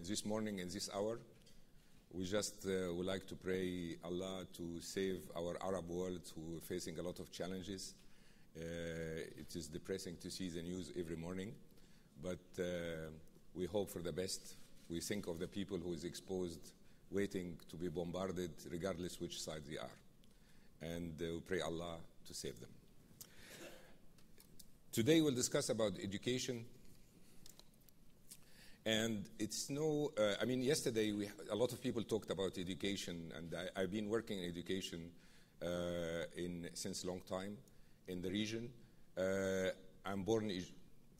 this morning in this hour. We just would like to pray Allah to save our Arab world who are facing a lot of challenges. It is depressing to see the news every morning, but we hope for the best. We think of the people who is exposed, waiting to be bombarded, regardless which side they are. And we pray Allah to save them. Today we'll discuss about education. And it's yesterday a lot of people talked about education, and I've been working in education since a long time in the region. I'm born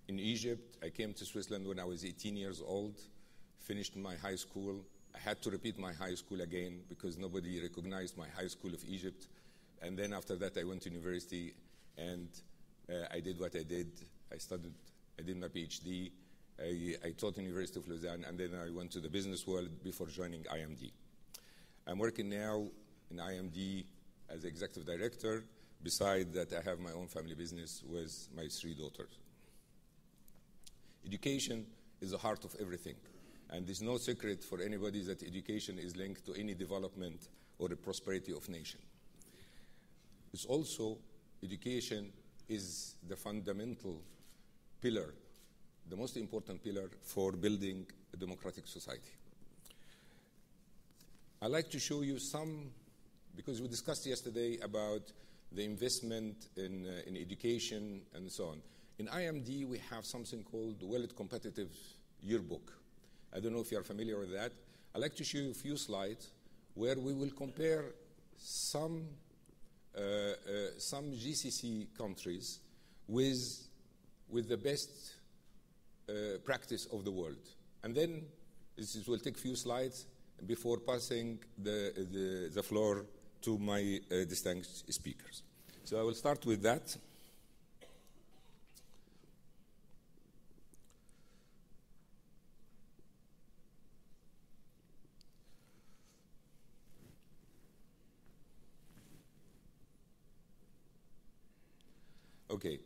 in Egypt. I came to Switzerland when I was 18 years old, finished my high school. I had to repeat my high school again because nobody recognized my high school of Egypt. And then after that, I went to university, and I did what I did. I did my PhD. I taught in the University of Lausanne, and then I went to the business world before joining IMD. I'm working now in IMD as executive director. Besides that, I have my own family business with my 3 daughters. Education is the heart of everything, and there's no secret for anybody that education is linked to any development or the prosperity of nation. It's also, education is the fundamental pillar, the most important pillar for building a democratic society. I'd like to show you some, because we discussed yesterday about the investment in education and so on. In IMD, we have something called the World Competitive Yearbook. I don't know if you are familiar with that. I'd like to show you a few slides where we will compare some GCC countries with the best practice of the world. And then this will take a few slides before passing the floor to my distinguished speakers. So I will start with that. Okay.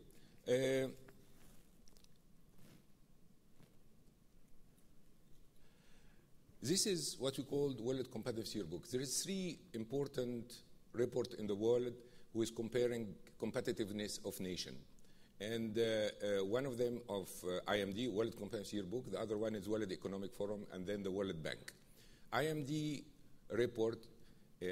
This is what we call the World Competitive Yearbook. There is 3 important reports in the world who is comparing competitiveness of nation. And one of them of IMD, World Competitive Yearbook. The other one is World Economic Forum, and then the World Bank. IMD report,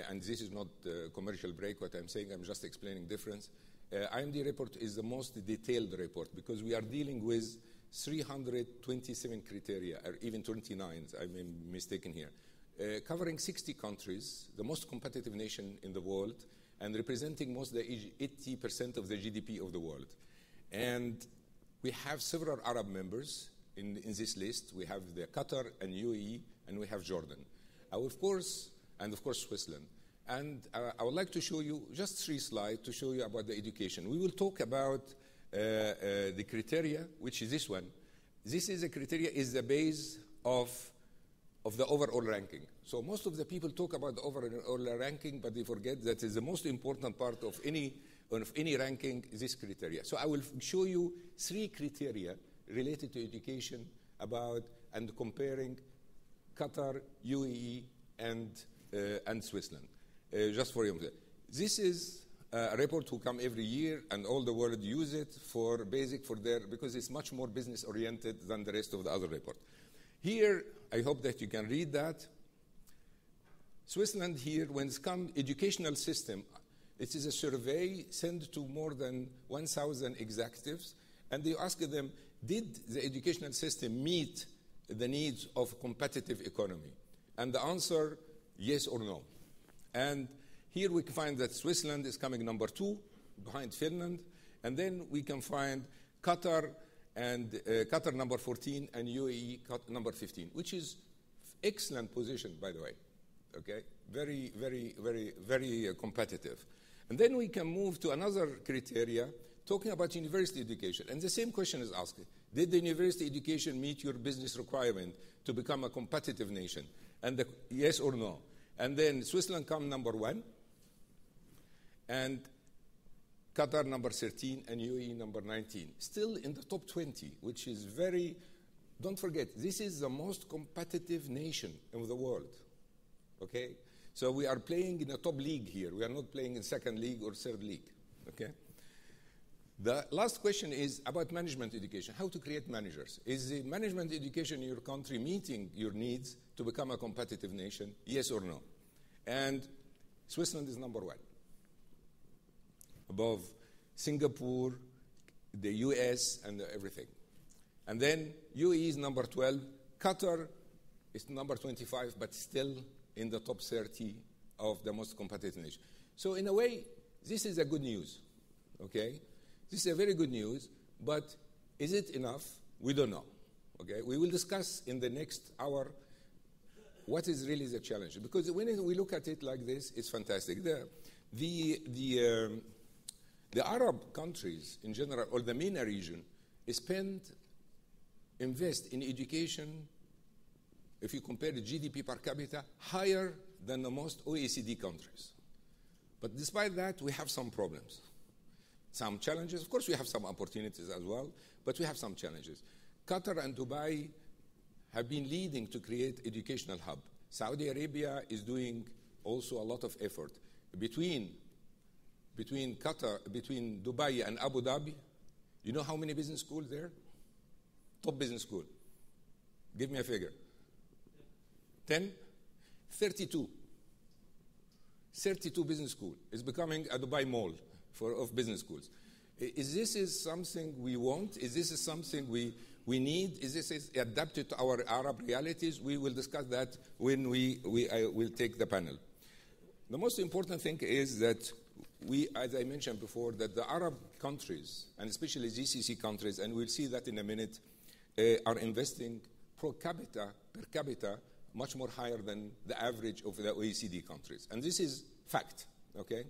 and this is not a commercial break, what I'm saying, I'm just explaining difference. IMD report is the most detailed report because we are dealing with 327 criteria, or even 29, I'm mistaken here, covering 60 countries, the most competitive nation in the world, and representing most of the 80% of the GDP of the world. And we have several Arab members in this list. We have the Qatar and UAE, and we have Jordan. Of course, Switzerland. And I would like to show you just 3 slides to show you about the education. We will talk about the criteria, which is this one. This is a criteria is the base of the overall ranking. So most of the people talk about the overall ranking, but they forget that is the most important part of any ranking is this criteria. So I will show you 3 criteria related to education and comparing Qatar, UAE, and Switzerland. Just for you. This is a report who come every year, and all the world use it because it's much more business oriented than the rest of the other report. Here, I hope that you can read that. Switzerland here, when it's come educational system, it is a survey sent to more than 1,000 executives, and they ask them, did the educational system meet the needs of competitive economy? And the answer, yes or no. And here we can find that Switzerland is coming number 2 behind Finland, and then we can find Qatar number 14 and UAE number 15, which is excellent position, by the way. Okay, very, very, very, very competitive. And then we can move to another criteria talking about university education, and the same question is asked: did the university education meet your business requirement to become a competitive nation? And yes or no. And then Switzerland come number 1, and Qatar number 13, and UAE number 19. Still in the top 20, which is very don't forget, this is the most competitive nation in the world, okay? So we are playing in a top league here. We are not playing in second league or third league, okay? The last question is about management education, how to create managers. Is the management education in your country meeting your needs to become a competitive nation, yes or no? And Switzerland is number 1, above Singapore, the US, and everything. And then UAE is number 12. Qatar is number 25, but still in the top 30 of the most competitive nations. So in a way, this is a good news, okay? This is a very good news, but is it enough? We don't know, okay? We will discuss in the next hour what is really the challenge. Because when we look at it like this, it's fantastic. The Arab countries in general, or the MENA region, invest in education, if you compare the GDP per capita, higher than the most OECD countries. But despite that, we have some problems, some challenges. Of course, we have some opportunities as well, but we have some challenges. Qatar and Dubai have been leading to create educational hub. Saudi Arabia is doing also a lot of effort. Between Dubai and Abu Dhabi, you know how many business schools there? Top business school. Give me a figure. 10? 32. 32 business school. It's becoming a Dubai mall of business schools. Is this something we want? Is this something we need? Is this adapted to our Arab realities? We will discuss that when we will take the panel. The most important thing is that as I mentioned before, that the Arab countries, and especially GCC countries, and we'll see that in a minute, are investing per capita, much more higher than the average of the OECD countries. And this is fact, okay?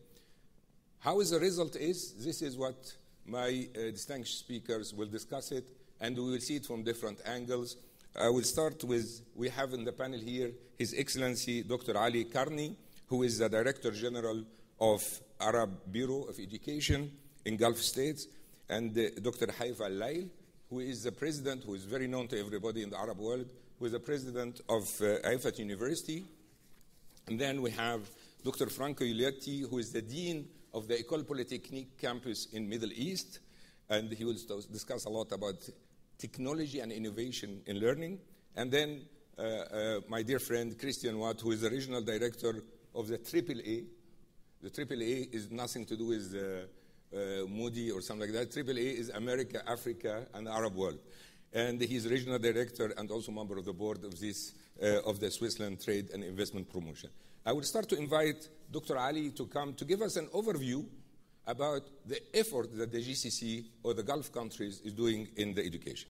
How is the result is, this is what my distinguished speakers will discuss it, and we will see it from different angles. I will start with, we have in the panel here, His Excellency Dr. Ali Karni, who is the Director General of Arab Bureau of Education in Gulf States, and Dr. Haifa Al-Lail, who is the president, who is very known to everybody in the Arab world, who is the president of Haifa University. And then we have Dr. Franco Iulietti, who is the dean of the École Polytechnique campus in Middle East, and he will discuss a lot about technology and innovation in learning. And then my dear friend Christian Watt, who is the regional director of the AAA. The AAA is nothing to do with Moody or something like that. AAA is America, Africa, and the Arab world. And he's regional director and also member of the board of the Switzerland Trade and Investment Promotion. I will start to invite Dr. Ali to come to give us an overview about the effort that the GCC or the Gulf countries is doing in the education.